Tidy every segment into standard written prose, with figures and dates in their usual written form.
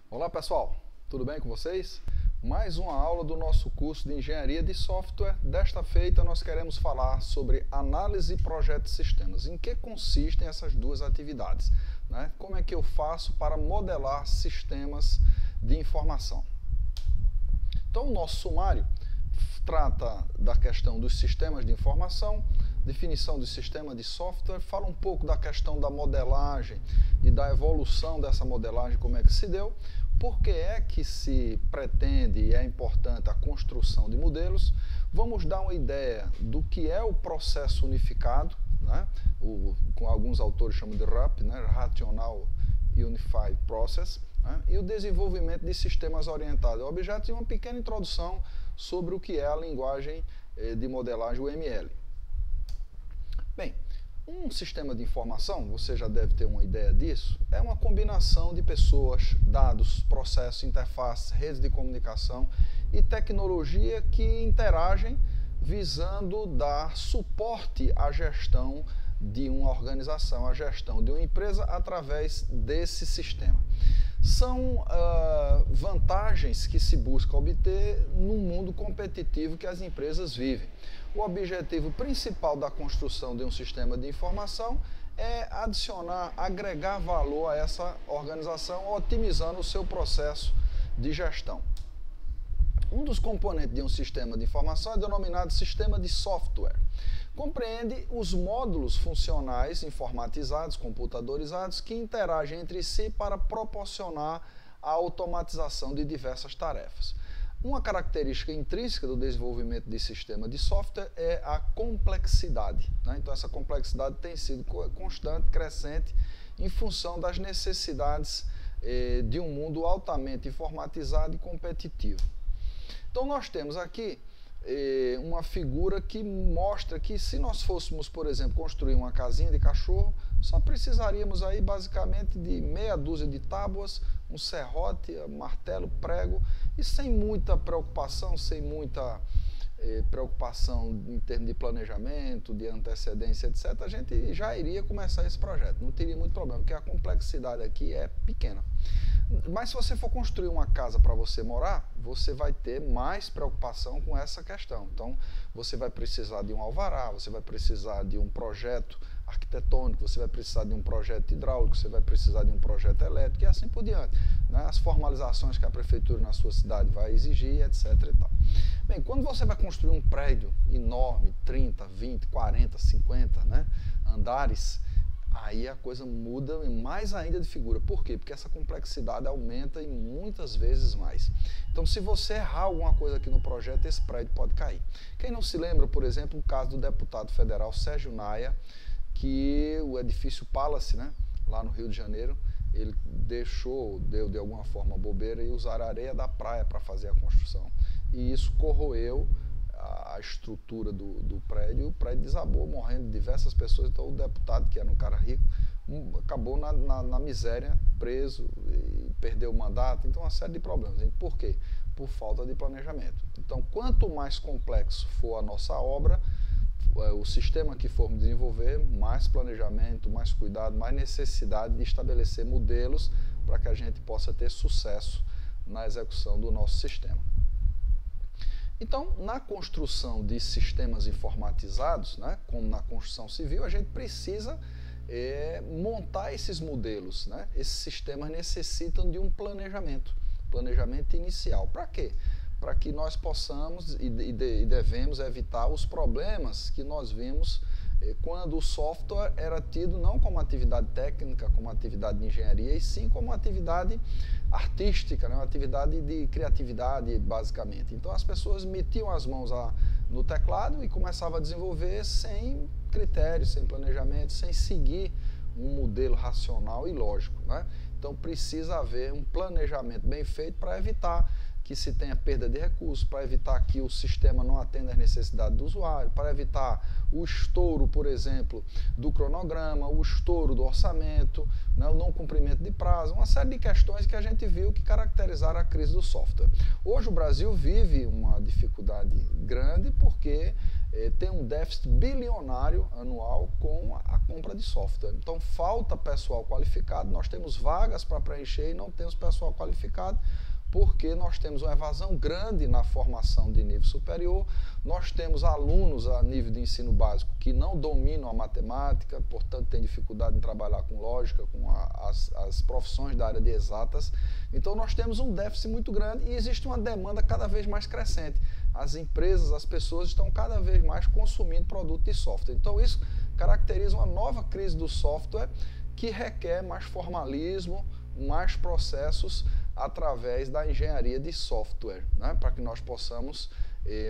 Olá pessoal, tudo bem com vocês? Mais uma aula do nosso curso de Engenharia de Software. Desta feita nós queremos falar sobre análise e projeto de sistemas. Em que consistem essas duas atividades? Né? Como é que eu faço para modelar sistemas de informação? Então o nosso sumário trata da questão dos sistemas de informação, definição de sistema de software, fala um pouco da questão da modelagem e da evolução dessa modelagem, como é que se deu, por que é que se pretende e é importante a construção de modelos. Vamos dar uma ideia do que é o processo unificado, né? Com alguns autores chamam de RUP, né? Rational Unified Process, né? E o desenvolvimento de sistemas orientados a objetos e uma pequena introdução sobre o que é a linguagem de modelagem, o ML. Bem, um sistema de informação, você já deve ter uma ideia disso, é uma combinação de pessoas, dados, processos, interfaces, redes de comunicação e tecnologia que interagem visando dar suporte à gestão de uma organização, à gestão de uma empresa através desse sistema. São vantagens que se busca obter num mundo competitivo que as empresas vivem. O objetivo principal da construção de um sistema de informação é adicionar, agregar valor a essa organização, otimizando o seu processo de gestão. Um dos componentes de um sistema de informação é denominado sistema de software. Compreende os módulos funcionais informatizados, computadorizados, que interagem entre si para proporcionar a automatização de diversas tarefas. Uma característica intrínseca do desenvolvimento de sistema de software é a complexidade, né? Então essa complexidade tem sido constante, crescente, em função das necessidades de um mundo altamente informatizado e competitivo. Então nós temos aqui uma figura que mostra que se nós fôssemos, por exemplo, construir uma casinha de cachorro, só precisaríamos aí basicamente de meia dúzia de tábuas, um serrote, martelo, prego, e sem muita preocupação, preocupação em termos de planejamento, de antecedência, etc., a gente já iria começar esse projeto, não teria muito problema, porque a complexidade aqui é pequena. Mas se você for construir uma casa para você morar, você vai ter mais preocupação com essa questão. Então, você vai precisar de um alvará, você vai precisar de um projeto arquitetônico, você vai precisar de um projeto hidráulico, você vai precisar de um projeto elétrico e assim por diante, né? As formalizações que a prefeitura na sua cidade vai exigir, etc. e tal. Bem, quando você vai construir um prédio enorme, 30, 20, 40, 50, né, andares, aí a coisa muda mais ainda de figura. Por quê? Porque essa complexidade aumenta e muitas vezes mais. Então, se você errar alguma coisa aqui no projeto, esse prédio pode cair. Quem não se lembra, por exemplo, o caso do deputado federal Sérgio Naia, que o edifício Palace, né, lá no Rio de Janeiro, ele deu de alguma forma bobeira e usaram a areia da praia para fazer a construção. E isso corroeu a estrutura do prédio, e o prédio desabou, morrendo diversas pessoas. Então o deputado, que era um cara rico, acabou na miséria, preso, e perdeu o mandato. Então uma série de problemas. E por quê? Por falta de planejamento. Então quanto mais complexo for a nossa obra, o sistema que formos desenvolver, mais planejamento, mais cuidado, mais necessidade de estabelecer modelos para que a gente possa ter sucesso na execução do nosso sistema. Então, na construção de sistemas informatizados, né, como na construção civil, a gente precisa montar esses modelos, né? Esses sistemas necessitam de um planejamento inicial. Para quê? Para que nós possamos e devemos evitar os problemas que nós vimos quando o software era tido não como atividade técnica, como atividade de engenharia, e sim como atividade artística, né? Uma atividade de criatividade, basicamente. Então as pessoas metiam as mãos no teclado e começavam a desenvolver sem critérios, sem planejamento, sem seguir um modelo racional e lógico, né? Então precisa haver um planejamento bem feito para evitar que se tenha perda de recursos, para evitar que o sistema não atenda às necessidades do usuário, para evitar o estouro, por exemplo, do cronograma, o estouro do orçamento, né, o não cumprimento de prazo, uma série de questões que a gente viu que caracterizaram a crise do software. Hoje o Brasil vive uma dificuldade grande porque tem um déficit bilionário anual com a compra de software. Então falta pessoal qualificado, nós temos vagas para preencher e não temos pessoal qualificado, porque nós temos uma evasão grande na formação de nível superior, nós temos alunos a nível de ensino básico que não dominam a matemática, portanto têm dificuldade em trabalhar com lógica, com as profissões da área de exatas. Então nós temos um déficit muito grande e existe uma demanda cada vez mais crescente. As empresas, as pessoas estão cada vez mais consumindo produto de software. Então isso caracteriza uma nova crise do software que requer mais formalismo, mais processos através da engenharia de software, né, para que nós possamos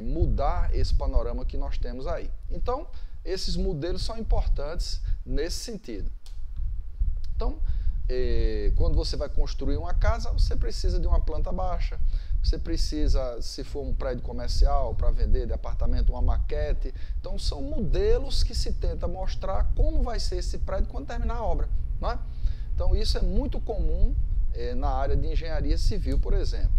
mudar esse panorama que nós temos aí. Então, esses modelos são importantes nesse sentido. Então, quando você vai construir uma casa, você precisa de uma planta baixa, você precisa, se for um prédio comercial para vender de apartamento, uma maquete. Então, são modelos que se tenta mostrar como vai ser esse prédio quando terminar a obra, né? Então, isso é muito comum na área de engenharia civil, por exemplo.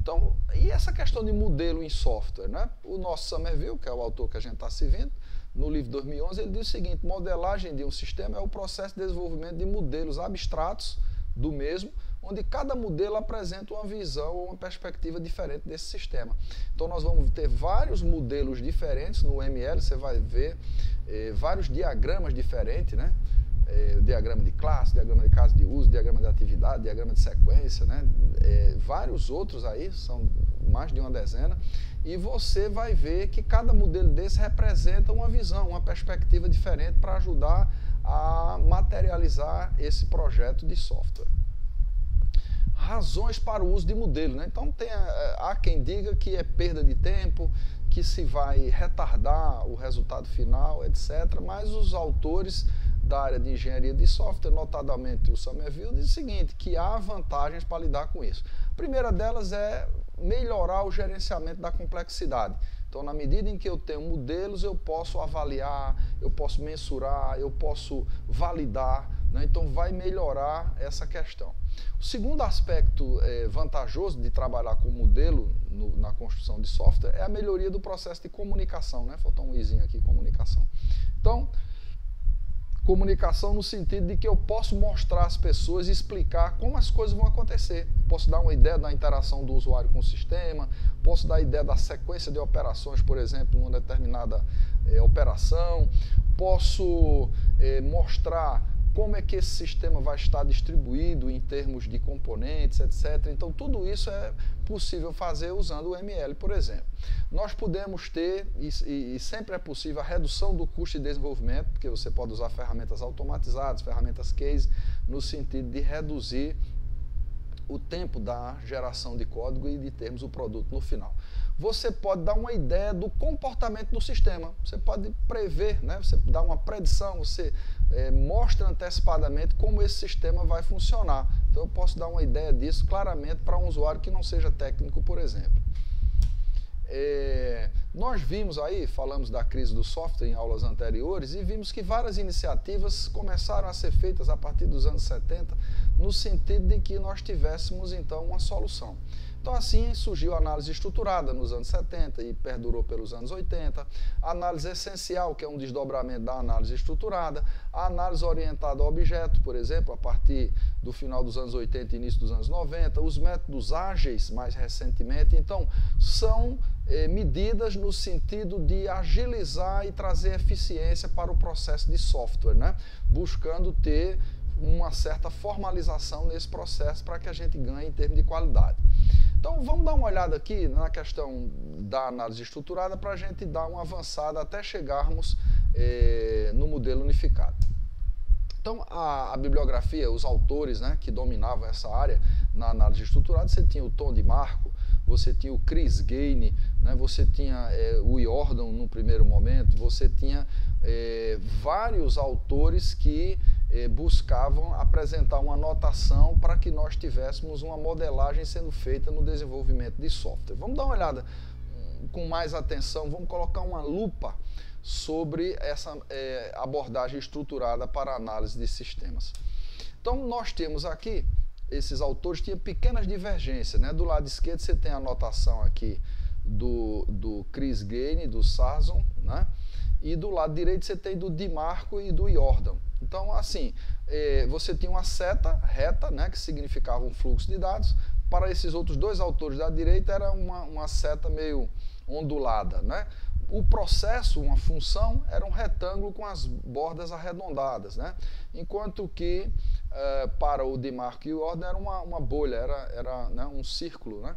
Então, e essa questão de modelo em software, né? O nosso Somerville, que é o autor que a gente está se vendo, no livro 2011, ele diz o seguinte: modelagem de um sistema é o processo de desenvolvimento de modelos abstratos do mesmo, onde cada modelo apresenta uma visão ou uma perspectiva diferente desse sistema. Então nós vamos ter vários modelos diferentes no ML, você vai ver vários diagramas diferentes, né? Diagrama de classe, diagrama de caso de uso, diagrama de atividade, diagrama de sequência, né? Vários outros aí, são mais de uma dezena, e você vai ver que cada modelo desse representa uma visão, uma perspectiva diferente para ajudar a materializar esse projeto de software. Razões para o uso de modelo, né? Então há quem diga que é perda de tempo, que se vai retardar o resultado final, etc. Mas os autores da área de engenharia de software, notadamente o Somerville, diz o seguinte, que há vantagens para lidar com isso. A primeira delas é melhorar o gerenciamento da complexidade. Então, na medida em que eu tenho modelos, eu posso avaliar, eu posso mensurar, eu posso validar, né? Então, vai melhorar essa questão. O segundo aspecto vantajoso de trabalhar com modelo na construção de software é a melhoria do processo de comunicação, né? Faltou um izinho aqui, comunicação. Então, comunicação no sentido de que eu posso mostrar às pessoas e explicar como as coisas vão acontecer. Posso dar uma ideia da interação do usuário com o sistema, posso dar a ideia da sequência de operações, por exemplo, numa determinada operação, posso mostrar como é que esse sistema vai estar distribuído em termos de componentes, etc. Então, tudo isso é possível fazer usando o ML, por exemplo. Nós podemos ter, e sempre é possível, a redução do custo de desenvolvimento, porque você pode usar ferramentas automatizadas, ferramentas case, no sentido de reduzir o tempo da geração de código e de termos o produto no final. Você pode dar uma ideia do comportamento do sistema, você pode prever, né? Você dá uma predição, você mostra antecipadamente como esse sistema vai funcionar. Então eu posso dar uma ideia disso claramente para um usuário que não seja técnico, por exemplo. Nós vimos aí, falamos da crise do software em aulas anteriores, e vimos que várias iniciativas começaram a ser feitas a partir dos anos 70, no sentido de que nós tivéssemos então uma solução. Então assim surgiu a análise estruturada nos anos 70 e perdurou pelos anos 80, a análise essencial, que é um desdobramento da análise estruturada, a análise orientada ao objeto, por exemplo, a partir do final dos anos 80 e início dos anos 90, os métodos ágeis mais recentemente. Então são medidas no sentido de agilizar e trazer eficiência para o processo de software, né? Buscando ter uma certa formalização nesse processo para que a gente ganhe em termos de qualidade. Então vamos dar uma olhada aqui na questão da análise estruturada para a gente dar uma avançada até chegarmos no modelo unificado. Então a bibliografia, os autores, né, que dominavam essa área na análise estruturada, você tinha o Tom DeMarco, você tinha o Chris Gaine, né, você tinha o Jordan no primeiro momento, você tinha vários autores que buscavam apresentar uma notação para que nós tivéssemos uma modelagem sendo feita no desenvolvimento de software. Vamos dar uma olhada com mais atenção, vamos colocar uma lupa sobre essa abordagem estruturada para a análise de sistemas. Então nós temos aqui, esses autores tinham pequenas divergências, né? Do lado esquerdo você tem a notação aqui do Chris Gaine, do Sarson, né? E do lado direito você tem do DiMarco e do Jordan. Então, assim, você tinha uma seta reta, né, que significava um fluxo de dados. Para esses outros dois autores da direita era uma seta meio ondulada, né? O processo, uma função, era um retângulo com as bordas arredondadas, né? Enquanto que para o DiMarco e o Jordan era uma bolha, era né, um círculo, né?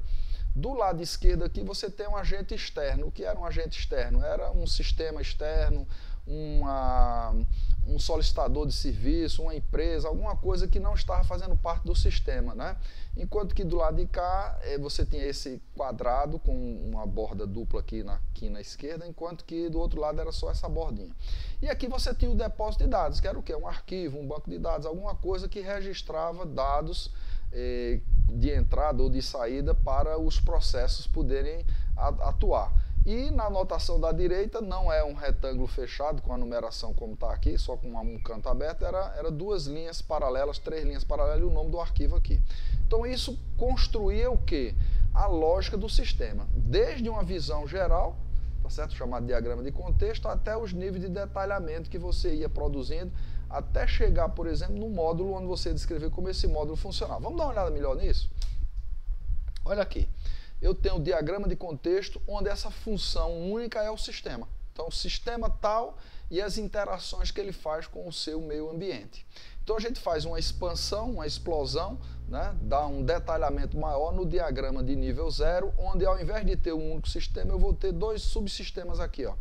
Do lado esquerdo aqui você tem um agente externo. O que era um agente externo? Era um sistema externo, um solicitador de serviço, uma empresa, alguma coisa que não estava fazendo parte do sistema, né? Enquanto que do lado de cá você tinha esse quadrado com uma borda dupla aqui na esquerda, enquanto que do outro lado era só essa bordinha. E aqui você tinha o depósito de dados, que era o quê? Um arquivo, um banco de dados, alguma coisa que registrava dados de entrada ou de saída para os processos poderem atuar. E na anotação da direita não é um retângulo fechado com a numeração como está aqui, só com um canto aberto, era duas linhas paralelas, três linhas paralelas e o nome do arquivo aqui. Então isso construía o quê? A lógica do sistema, desde uma visão geral, tá certo? Chamado diagrama de contexto, até os níveis de detalhamento que você ia produzindo, até chegar, por exemplo, no módulo onde você descreveu como esse módulo funcionava. Vamos dar uma olhada melhor nisso? Olha aqui. Eu tenho o diagrama de contexto onde essa função única é o sistema. Então, o sistema tal e as interações que ele faz com o seu meio ambiente. Então, a gente faz uma expansão, uma explosão, né? Dá um detalhamento maior no diagrama de nível 0, onde ao invés de ter um único sistema, eu vou ter dois subsistemas aqui, ó.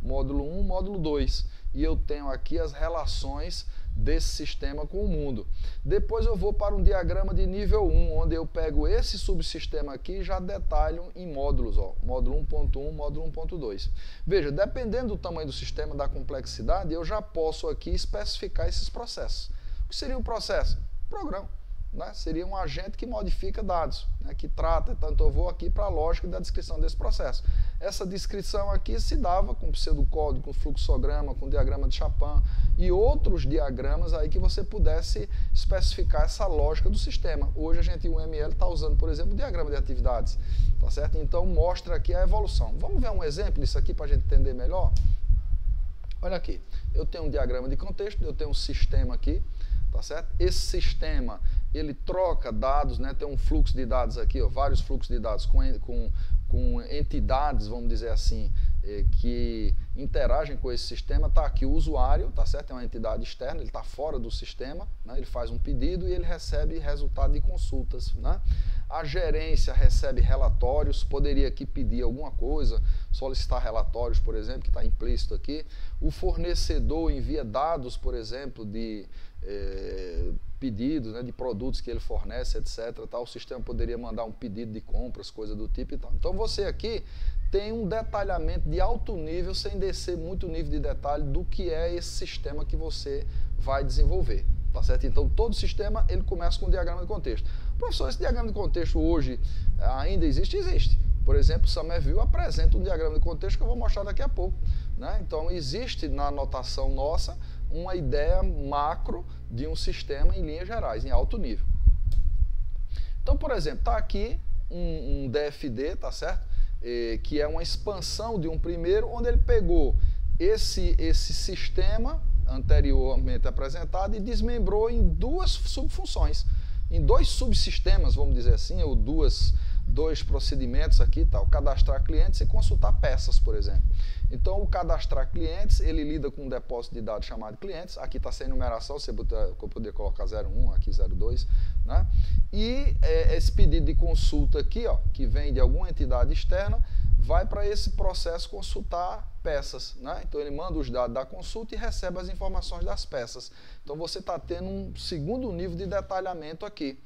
Módulo 1, módulo 2. E eu tenho aqui as relações desse sistema com o mundo. Depois eu vou para um diagrama de nível 1, onde eu pego esse subsistema aqui e já detalho em módulos, ó, módulo 1.1, módulo 1.2. Veja, dependendo do tamanho do sistema, da complexidade, eu já posso aqui especificar esses processos. O que seria um processo? Programa. Né? Seria um agente que modifica dados, né? Que trata, então eu vou aqui para a lógica da descrição desse processo. Essa descrição aqui se dava com pseudocódigo, com fluxograma, com diagrama de Chapin e outros diagramas aí que você pudesse especificar essa lógica do sistema. Hoje a gente, o ML, está usando, por exemplo, o diagrama de atividades, tá certo? Então mostra aqui a evolução. Vamos ver um exemplo disso aqui para a gente entender melhor? Olha aqui, eu tenho um diagrama de contexto, eu tenho um sistema aqui, tá certo? Esse sistema, ele troca dados, né? Tem um fluxo de dados aqui, ó, vários fluxos de dados com entidades, vamos dizer assim, que interagem com esse sistema. Está aqui o usuário, tá certo? É uma entidade externa, ele está fora do sistema, né? Ele faz um pedido e ele recebe resultado de consultas, né? A gerência recebe relatórios, poderia aqui pedir alguma coisa, solicitar relatórios, por exemplo, que está implícito aqui. O fornecedor envia dados, por exemplo, de pedidos, né, de produtos que ele fornece, etc. Tal. O sistema poderia mandar um pedido de compras, coisa do tipo e tal. Então você aqui tem um detalhamento de alto nível, sem descer muito nível de detalhe do que é esse sistema que você vai desenvolver. Tá certo? Então todo sistema ele começa com um diagrama de contexto. Professor, esse diagrama de contexto hoje ainda existe? Existe. Por exemplo, Somerville apresenta um diagrama de contexto que eu vou mostrar daqui a pouco, né? Então existe na anotação nossa uma ideia macro de um sistema em linhas gerais, em alto nível. Então, por exemplo, está aqui um DFD, tá certo? Que é uma expansão de um primeiro, onde ele pegou esse sistema anteriormente apresentado e desmembrou em duas subfunções, em dois subsistemas, vamos dizer assim, ou dois procedimentos aqui, tal, cadastrar clientes e consultar peças, por exemplo. Então, o cadastrar clientes, ele lida com um depósito de dados chamado clientes, aqui está sem numeração, você poderia colocar 01, aqui 02, né? E esse pedido de consulta aqui, ó, que vem de alguma entidade externa, vai para esse processo consultar peças, né? Então ele manda os dados da consulta e recebe as informações das peças. Então você está tendo um segundo nível de detalhamento aqui,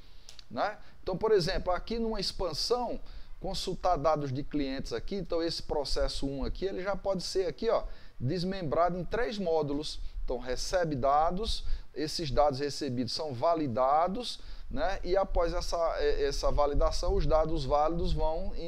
né? Então, por exemplo, aqui numa expansão, consultar dados de clientes aqui, então esse processo 1 aqui, ele já pode ser aqui, ó, desmembrado em 3 módulos. Então recebe dados, esses dados recebidos são validados, né? E após essa validação, os dados válidos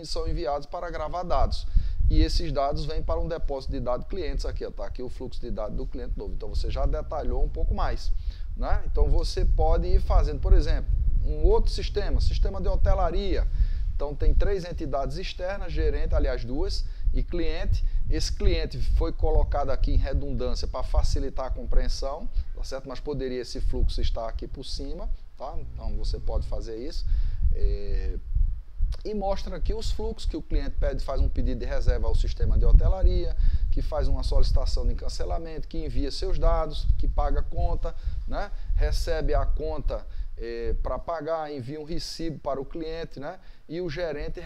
são enviados para gravar dados. E esses dados vêm para um depósito de dados clientes aqui, está aqui o fluxo de dados do cliente novo. Então você já detalhou um pouco mais, né? Então você pode ir fazendo, por exemplo, um outro sistema de hotelaria, Então tem 3 entidades externas, gerente, aliás 2, e cliente. Esse cliente foi colocado aqui em redundância para facilitar a compreensão, tá certo? Mas poderia esse fluxo estar aqui por cima, tá? Então você pode fazer isso. E mostra aqui os fluxos que o cliente pede, faz um pedido de reserva ao sistema de hotelaria, que faz uma solicitação de cancelamento, que envia seus dados, que paga a conta, né? Recebe a conta para pagar, envia um recibo para o cliente, né? E o gerente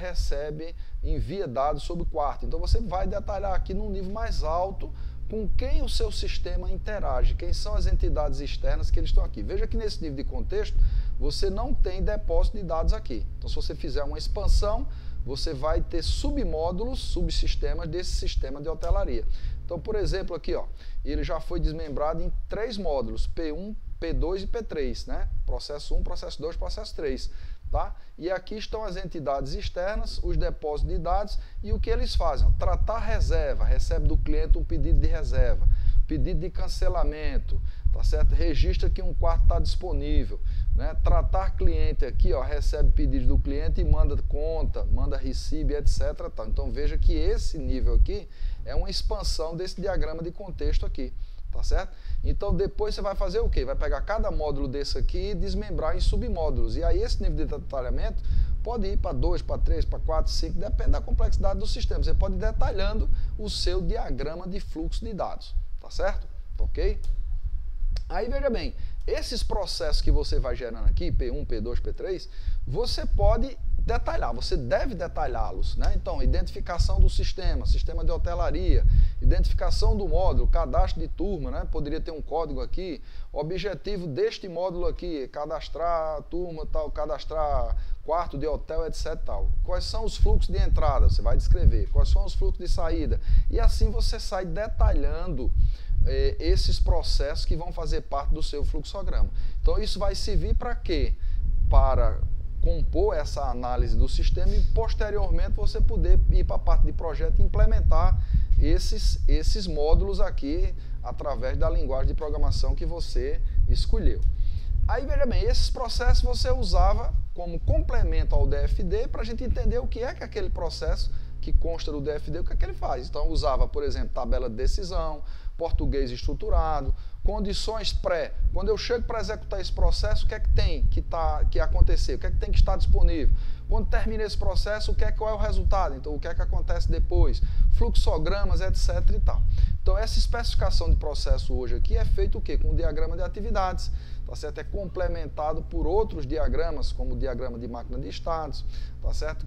envia dados sobre o quarto. Então você vai detalhar aqui num nível mais alto com quem o seu sistema interage, quem são as entidades externas que eles estão aqui. Veja que nesse nível de contexto você não tem depósito de dados aqui. Então se você fizer uma expansão, você vai ter submódulos, subsistemas desse sistema de hotelaria. Então, por exemplo, aqui, ó, ele já foi desmembrado em 3 módulos, P1, P2 e P3, né? Processo 1, processo 2, processo 3. Tá? E aqui estão as entidades externas, os depósitos de dados e o que eles fazem. Ó, tratar reserva, recebe do cliente um pedido de reserva, pedido de cancelamento, tá certo? Registra que um quarto está disponível. Né? Tratar cliente aqui, ó, recebe pedido do cliente e manda conta, manda recibo, etc. Tá? Então veja que esse nível aqui é uma expansão desse diagrama de contexto aqui. Tá certo? Então depois você vai fazer o quê? Vai pegar cada módulo desse aqui e desmembrar em submódulos. E aí esse nível de detalhamento pode ir para 2, para 3, para 4, 5, depende da complexidade do sistema. Você pode ir detalhando o seu diagrama de fluxo de dados. Tá certo? Ok? Aí veja bem, esses processos que você vai gerando aqui, P1, P2, P3, você pode detalhar, você deve detalhá-los, né? Então, identificação do sistema, sistema de hotelaria, identificação do módulo, cadastro de turma, né? Poderia ter um código aqui, objetivo deste módulo aqui, cadastrar turma, tal, cadastrar quarto de hotel, etc. Tal. Quais são os fluxos de entrada? Você vai descrever. Quais são os fluxos de saída? E assim você sai detalhando esses processos que vão fazer parte do seu fluxograma. Então, isso vai servir para quê? Para compor essa análise do sistema e posteriormente você poder ir para a parte de projeto e implementar esses módulos aqui através da linguagem de programação que você escolheu. Aí veja bem, esses processos você usava como complemento ao DFD para a gente entender o que é que aquele processo que consta do DFD, o que é que ele faz. Então usava, por exemplo, tabela de decisão, português estruturado, condições pré. Quando eu chego para executar esse processo, o que é que tem que acontecer? O que é que tem que estar disponível? Quando termina esse processo, qual é o resultado? Então, o que é que acontece depois? Fluxogramas, etc. e tal. Então, essa especificação de processo hoje aqui é feito o quê? Com o diagrama de atividades. Tá certo? É complementado por outros diagramas, como o diagrama de máquina de estados, tá certo?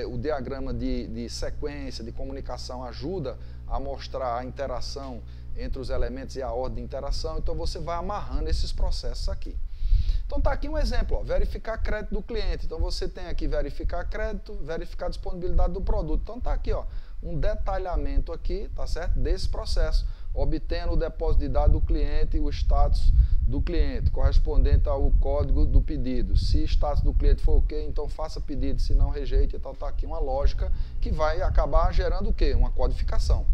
O diagrama de sequência, de comunicação ajuda a mostrar a interação entre os elementos e a ordem de interação, então você vai amarrando esses processos aqui. Então está aqui um exemplo, ó, verificar crédito do cliente. Então você tem aqui verificar crédito, verificar a disponibilidade do produto. Então está aqui, ó, um detalhamento aqui, tá certo? Desse processo, obtendo o depósito de dados do cliente e o status do cliente, correspondente ao código do pedido. Se o status do cliente for ok, então faça pedido, se não rejeite. Então está aqui uma lógica que vai acabar gerando o quê? Uma codificação,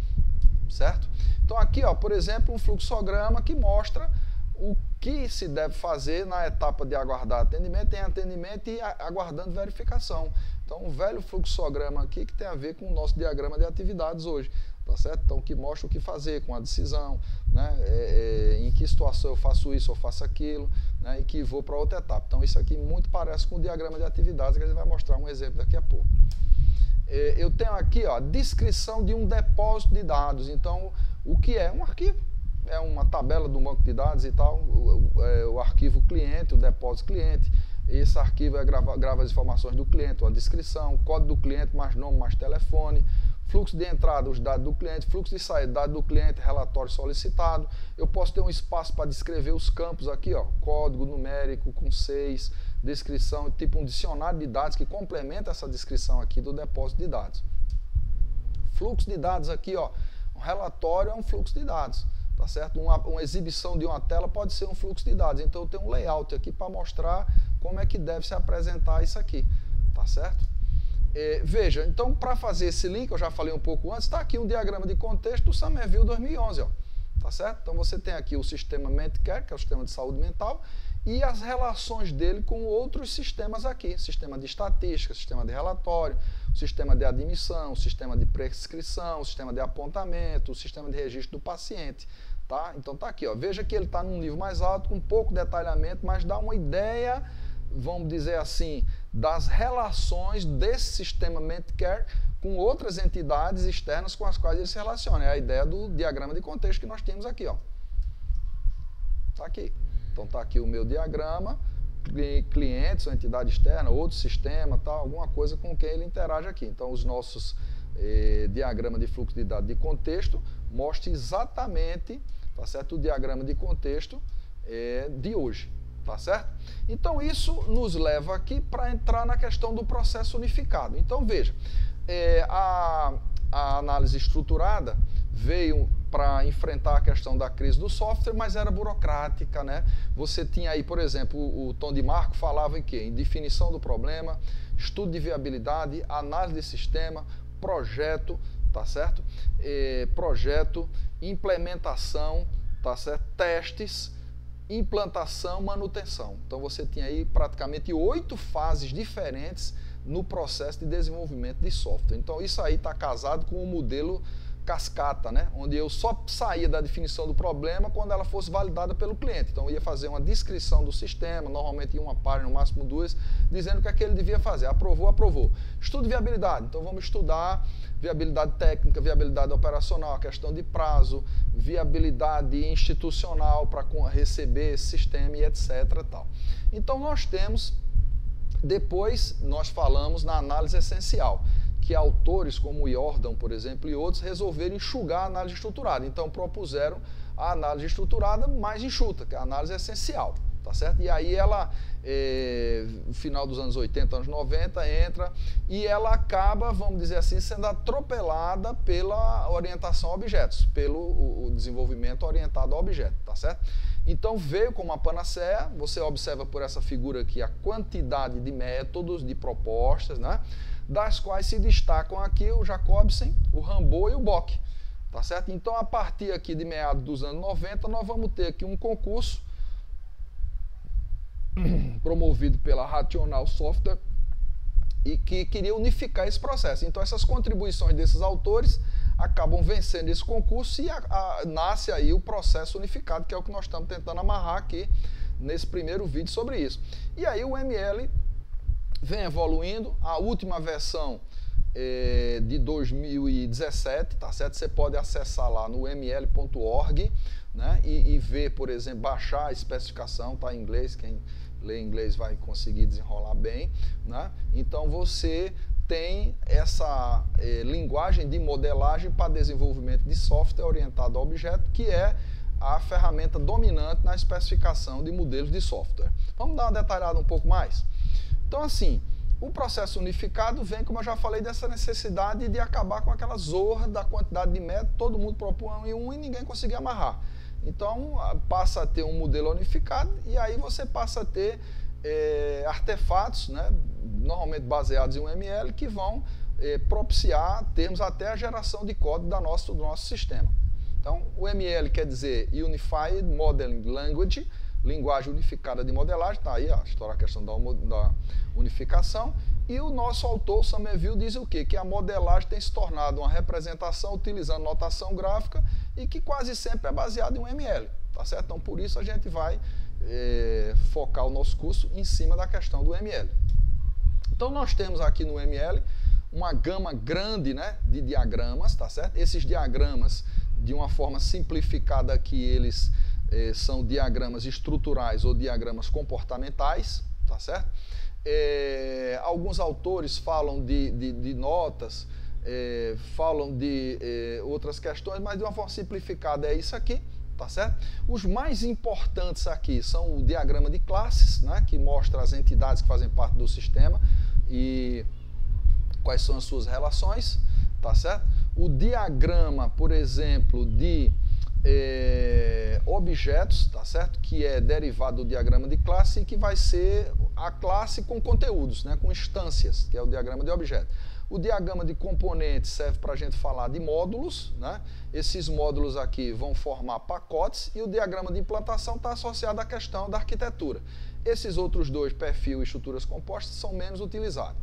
certo? Então aqui, ó, por exemplo, um fluxograma que mostra o que se deve fazer na etapa de aguardar atendimento, em atendimento e aguardando verificação. Então, um velho fluxograma aqui que tem a ver com o nosso diagrama de atividades hoje, tá certo? Então, que mostra o que fazer com a decisão, né? Em que situação eu faço isso ou faço aquilo, né? E que vou para outra etapa. Então, isso aqui muito parece com o diagrama de atividades, que a gente vai mostrar um exemplo daqui a pouco. Eu tenho aqui, ó, a descrição de um depósito de dados. Então, o que é um arquivo? É uma tabela do banco de dados e tal, o arquivo cliente, o depósito cliente. Esse arquivo grava as informações do cliente, a descrição, código do cliente, mais nome, mais telefone, fluxo de entrada, os dados do cliente, fluxo de saída, dados do cliente, relatório solicitado. Eu posso ter um espaço para descrever os campos aqui, ó, código numérico com 6, descrição, tipo um dicionário de dados que complementa essa descrição aqui do depósito de dados. Fluxo de dados aqui, ó, um relatório é um fluxo de dados. Tá certo? Uma exibição de uma tela pode ser um fluxo de dados. Então eu tenho um layout aqui para mostrar como é que deve se apresentar isso aqui. Tá certo? Veja, então para fazer esse link, eu já falei um pouco antes, está aqui um diagrama de contexto do Summerville 2011. Ó. tá certo? Então você tem aqui o sistema MedCare, que é o sistema de saúde mental, e as relações dele com outros sistemas aqui, sistema de estatística, sistema de relatório, sistema de admissão, sistema de prescrição, sistema de apontamento, o sistema de registro do paciente, tá? Então tá aqui, ó. Veja que ele está num nível mais alto, com pouco detalhamento, mas dá uma ideia, vamos dizer assim, das relações desse sistema MedCare com outras entidades externas com as quais ele se relaciona. É a ideia do diagrama de contexto que nós temos aqui, ó. Tá aqui. Então está aqui o meu diagrama, clientes, uma entidade externa, outro sistema, tal, alguma coisa com quem ele interage aqui. Então os nossos diagramas de fluxo de dados de contexto mostram exatamente, tá certo, o diagrama de contexto de hoje, tá certo? Então isso nos leva aqui para entrar na questão do processo unificado. Então veja, a análise estruturada veio para enfrentar a questão da crise do software, mas era burocrática, né? Você tinha aí, por exemplo, o Tom DeMarco falava em quê? Em definição do problema, estudo de viabilidade, análise de sistema, projeto, tá certo? Projeto, implementação, tá certo? Testes, implantação, manutenção. Então você tinha aí praticamente 8 fases diferentes no processo de desenvolvimento de software. Então isso aí está casado com o modelo cascata, né? Onde eu só saía da definição do problema quando ela fosse validada pelo cliente. Então eu ia fazer uma descrição do sistema, normalmente em uma página, no máximo 2, dizendo o que é que ele devia fazer. Aprovou, aprovou. Estudo de viabilidade. Então vamos estudar viabilidade técnica, viabilidade operacional, a questão de prazo, viabilidade institucional para receber esse sistema e etc. Tal. Então nós temos, depois nós falamos na análise essencial, que autores como o Jordan, por exemplo, e outros resolveram enxugar a análise estruturada. Então propuseram a análise estruturada mais enxuta, que é a análise essencial, tá certo? E aí ela, no final dos anos 80, anos 90, entra e ela acaba, vamos dizer assim, sendo atropelada pela orientação a objetos, pelo o desenvolvimento orientado a objeto, tá certo? Então veio como uma panaceia, você observa por essa figura aqui a quantidade de métodos, de propostas, né? Das quais se destacam aqui o Jacobsen, o Rambaud e o Bock, tá certo? Então, a partir aqui de meados dos anos 90, nós vamos ter aqui um concurso promovido pela Rational Software e que queria unificar esse processo. Então, essas contribuições desses autores acabam vencendo esse concurso e nasce aí o processo unificado, que é o que nós estamos tentando amarrar aqui nesse primeiro vídeo sobre isso. E aí o ML vem evoluindo, a última versão de 2017, tá certo? Você pode acessar lá no ml.org, né? E ver, por exemplo, baixar a especificação, tá em inglês, quem lê inglês vai conseguir desenrolar bem, né? Então você tem essa linguagem de modelagem para desenvolvimento de software orientado a objeto, que é a ferramenta dominante na especificação de modelos de software. Vamos dar uma detalhada um pouco mais? Então, assim, o processo unificado vem, como eu já falei, dessa necessidade de acabar com aquela zorra da quantidade de métodos, todo mundo propõe um e ninguém conseguia amarrar. Então, passa a ter um modelo unificado e aí você passa a ter artefatos, né, normalmente baseados em UML, que vão propiciar termos até a geração de código do nosso sistema. Então, o UML quer dizer Unified Modeling Language, linguagem unificada de modelagem, está aí, a questão da unificação, e o nosso autor, Somerville, diz o quê? Que a modelagem tem se tornado uma representação utilizando notação gráfica e que quase sempre é baseada em um ML, tá certo? Então, por isso a gente vai focar o nosso curso em cima da questão do ML. Então, nós temos aqui no ML uma gama grande, né, de diagramas, tá certo? Esses diagramas, de uma forma simplificada aqui, eles são diagramas estruturais ou diagramas comportamentais, tá certo? Alguns autores falam de notas, falam de outras questões, mas de uma forma simplificada é isso aqui, tá certo? Os mais importantes aqui são o diagrama de classes, né, que mostra as entidades que fazem parte do sistema e quais são as suas relações, tá certo? O diagrama, por exemplo, de objetos, tá certo? Que é derivado do diagrama de classe e que vai ser a classe com conteúdos, né? Com instâncias, que é o diagrama de objeto. O diagrama de componentes serve para a gente falar de módulos, né? Esses módulos aqui vão formar pacotes e o diagrama de implantação está associado à questão da arquitetura. Esses outros dois, perfil e estruturas compostas, são menos utilizados.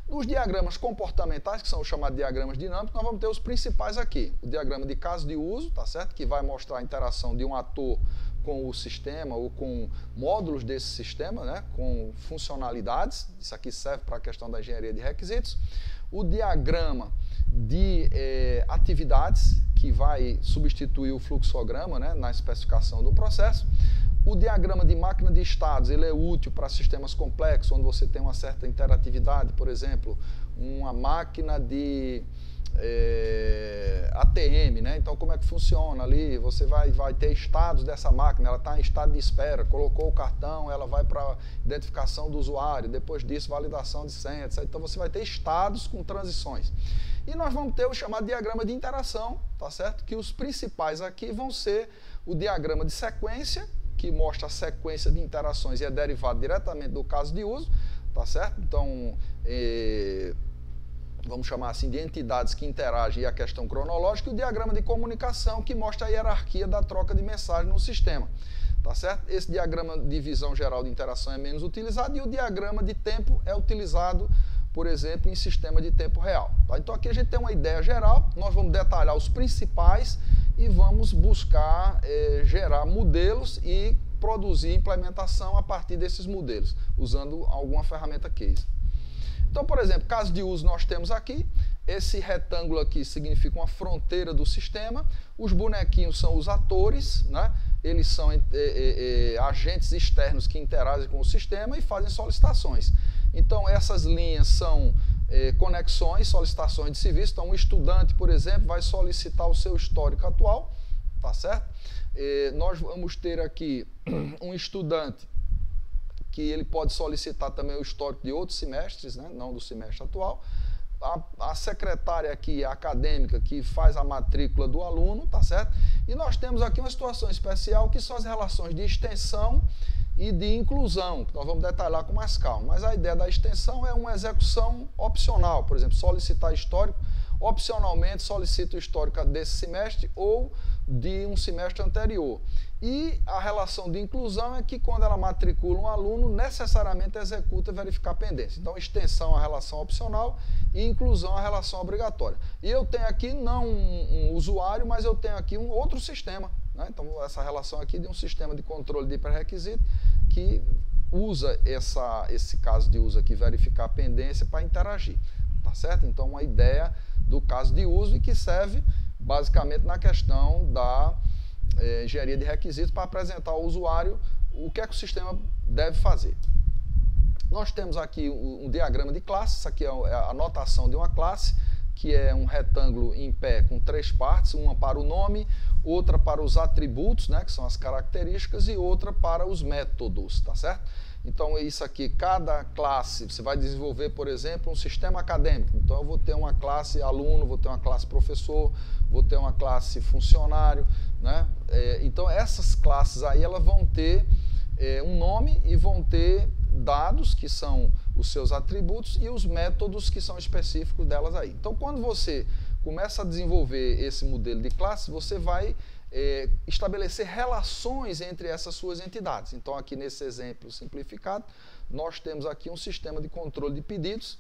Nos diagramas comportamentais, que são os chamados diagramas dinâmicos, nós vamos ter os principais aqui. O diagrama de caso de uso, tá certo? Que vai mostrar a interação de um ator com o sistema ou com módulos desse sistema, né? Com funcionalidades. Isso aqui serve para a questão da engenharia de requisitos. O diagrama de atividades, que vai substituir o fluxograma, né? Na especificação do processo. O diagrama de máquina de estados, ele é útil para sistemas complexos, onde você tem uma certa interatividade, por exemplo, uma máquina de ATM, né? Então, como é que funciona ali? Você vai ter estados dessa máquina, ela está em estado de espera, colocou o cartão, ela vai para identificação do usuário, depois disso, validação de senha, etc. Então, você vai ter estados com transições. E nós vamos ter o chamado diagrama de interação, tá certo? Que os principais aqui vão ser o diagrama de sequência, que mostra a sequência de interações e é derivado diretamente do caso de uso, tá certo? Então, vamos chamar assim de entidades que interagem e a questão cronológica, e o diagrama de comunicação, que mostra a hierarquia da troca de mensagem no sistema, tá certo? Esse diagrama de visão geral de interação é menos utilizado e o diagrama de tempo é utilizado, por exemplo, em sistema de tempo real. Tá? Então, aqui a gente tem uma ideia geral, nós vamos detalhar os principais e vamos buscar gerar modelos e produzir implementação a partir desses modelos, usando alguma ferramenta case. Então, por exemplo, caso de uso nós temos aqui, esse retângulo aqui significa uma fronteira do sistema, os bonequinhos são os atores, né? Eles são agentes externos que interagem com o sistema e fazem solicitações. Então, essas linhas são conexões, solicitações de serviço. Então, um estudante, por exemplo, vai solicitar o seu histórico atual, tá certo? Nós vamos ter aqui um estudante que ele pode solicitar também o histórico de outros semestres, né? Não do semestre atual. A secretária aqui, a acadêmica, que faz a matrícula do aluno, tá certo? E nós temos aqui uma situação especial que são as relações de extensão e de inclusão, que nós vamos detalhar com mais calma. Mas a ideia da extensão é uma execução opcional, por exemplo, solicitar histórico, opcionalmente solicita o histórico desse semestre ou de um semestre anterior. E a relação de inclusão é que quando ela matricula um aluno, necessariamente executa verificar a pendência. Então, extensão é a relação opcional e inclusão é a relação obrigatória. E eu tenho aqui não um usuário, mas eu tenho aqui um outro sistema, né? Então, essa relação aqui de um sistema de controle de pré-requisito que usa esse caso de uso aqui, verificar a pendência para interagir, tá certo? Então, uma ideia do caso de uso e que serve basicamente na questão da engenharia de requisitos para apresentar ao usuário o que é que o sistema deve fazer. Nós temos aqui um diagrama de classes, isso aqui é a notação de uma classe, que é um retângulo em pé com 3 partes, uma para o nome, outra para os atributos, né, que são as características, e outra para os métodos, tá certo? Então, isso aqui, cada classe, você vai desenvolver, por exemplo, um sistema acadêmico. Então, eu vou ter uma classe aluno, vou ter uma classe professor, vou ter uma classe funcionário, né? Então, essas classes aí, elas vão ter um nome e vão ter dados, que são os seus atributos, e os métodos que são específicos delas aí. Então, quando você começa a desenvolver esse modelo de classe, você vai estabelecer relações entre essas suas entidades. Então, aqui nesse exemplo simplificado, nós temos aqui um sistema de controle de pedidos,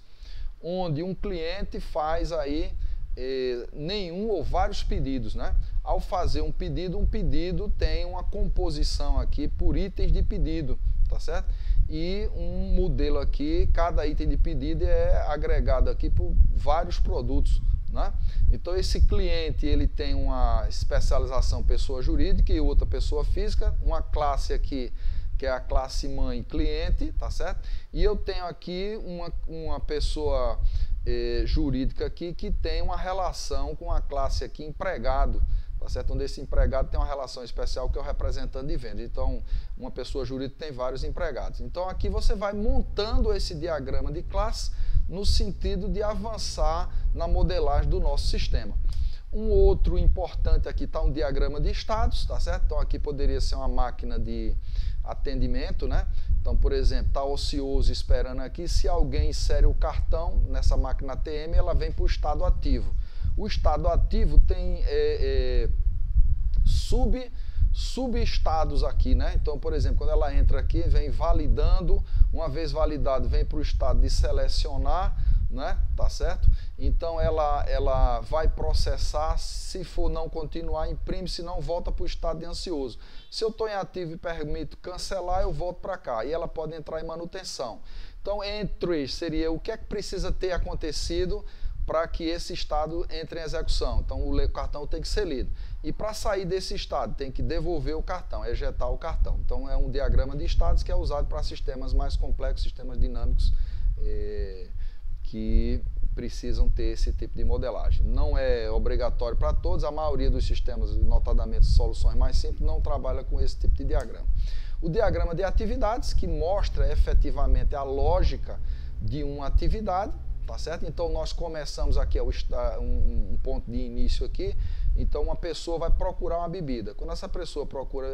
onde um cliente faz aí nenhum ou vários pedidos, né? Ao fazer um pedido tem uma composição aqui por itens de pedido, tá certo? E um modelo aqui, cada item de pedido é agregado aqui por vários produtos, né? Então, esse cliente ele tem uma especialização pessoa jurídica e outra pessoa física, uma classe aqui que é a classe mãe cliente, tá certo? E eu tenho aqui uma pessoa jurídica aqui que tem uma relação com a classe aqui empregado, tá certo? Onde esse empregado tem uma relação especial que é o representante de venda. Então, uma pessoa jurídica tem vários empregados. Então, aqui você vai montando esse diagrama de classe no sentido de avançar na modelagem do nosso sistema. Um outro importante aqui está um diagrama de estados, tá certo? Então, aqui poderia ser uma máquina de atendimento, né? Então, por exemplo, está ocioso esperando aqui, se alguém insere o cartão nessa máquina ATM, ela vem para o estado ativo. O estado ativo tem subestados aqui, né? Então, por exemplo, quando ela entra aqui, vem validando, uma vez validado, vem para o estado de selecionar, né? Tá certo? Então ela vai processar, se for não continuar, imprime, se não volta para o estado de ansioso. Se eu estou em ativo e permito cancelar, eu volto para cá, e ela pode entrar em manutenção. Então, entre seria o que é que precisa ter acontecido para que esse estado entre em execução. Então, o cartão tem que ser lido. E para sair desse estado, tem que devolver o cartão, ejetar o cartão. Então, é um diagrama de estados que é usado para sistemas mais complexos, sistemas dinâmicos, que precisam ter esse tipo de modelagem. Não é obrigatório para todos, a maioria dos sistemas, notadamente soluções mais simples, não trabalha com esse tipo de diagrama. O diagrama de atividades, que mostra efetivamente a lógica de uma atividade, tá certo? Então nós começamos aqui, um ponto de início aqui. Então uma pessoa vai procurar uma bebida. Quando essa pessoa procura,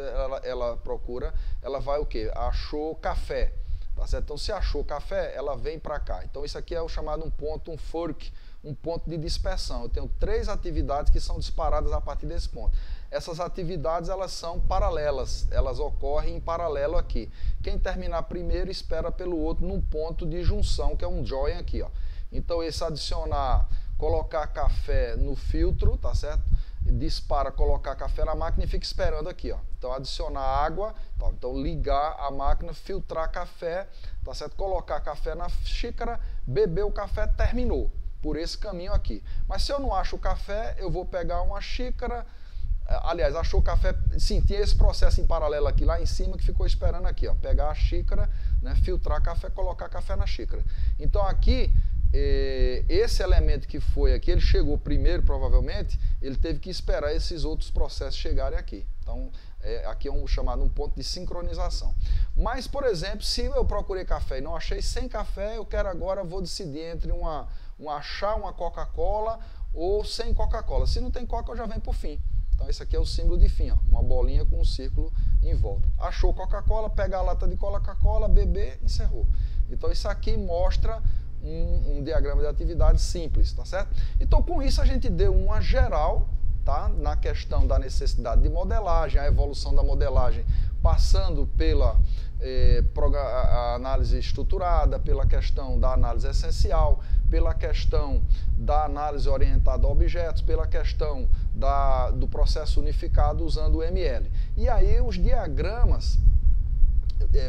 ela vai o quê? Achou café, tá certo? Então se achou café, ela vem para cá. Então isso aqui é o chamado um fork, um ponto de dispersão. Eu tenho 3 atividades que são disparadas a partir desse ponto. Essas atividades, elas são paralelas, elas ocorrem em paralelo aqui. Quem terminar primeiro espera pelo outro num ponto de junção, que é um join aqui, ó. Então esse adicionar, colocar café no filtro, tá certo? Dispara, colocar café na máquina e fica esperando aqui, ó. Então adicionar água, tá? Então ligar a máquina, filtrar café, tá certo? Colocar café na xícara, beber o café, terminou por esse caminho aqui. Mas se eu não acho o café, eu vou pegar uma xícara, aliás, achou o café, sim, tinha esse processo em paralelo aqui lá em cima que ficou esperando aqui, ó, pegar a xícara, né, filtrar café, colocar café na xícara. Então aqui, esse elemento que foi aqui, ele chegou primeiro provavelmente, ele teve que esperar esses outros processos chegarem aqui. Então aqui é chamado um ponto de sincronização. Mas, por exemplo, se eu procurei café e não achei sem café, eu quero agora, vou decidir entre achar uma Coca-Cola ou sem Coca-Cola. Se não tem Coca, eu já venho para o fim. Então esse aqui é o símbolo de fim, ó, uma bolinha com um círculo em volta. Achou Coca-Cola, pega a lata de Coca-Cola, beber, encerrou. Então isso aqui mostra um diagrama de atividade simples, tá certo? Então com isso a gente deu uma geral, tá, na questão da necessidade de modelagem, a evolução da modelagem, passando pela a análise estruturada, pela questão da análise essencial, pela questão da análise orientada a objetos, pela questão do processo unificado usando o ML. E aí os diagramas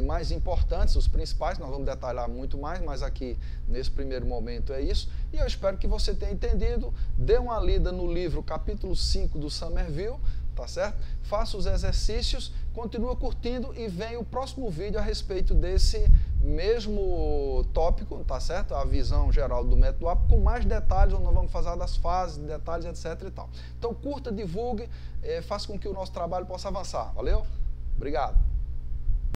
mais importantes, os principais, nós vamos detalhar muito mais, mas aqui nesse primeiro momento é isso. E eu espero que você tenha entendido, dê uma lida no livro capítulo 5 do Somerville, tá certo? Faça os exercícios, continua curtindo e vem o próximo vídeo a respeito desse mesmo tópico, tá certo? A visão geral do método APO, com mais detalhes, onde nós vamos falar das fases, detalhes, etc e tal. Então curta, divulgue, faça com que o nosso trabalho possa avançar. Valeu? Obrigado!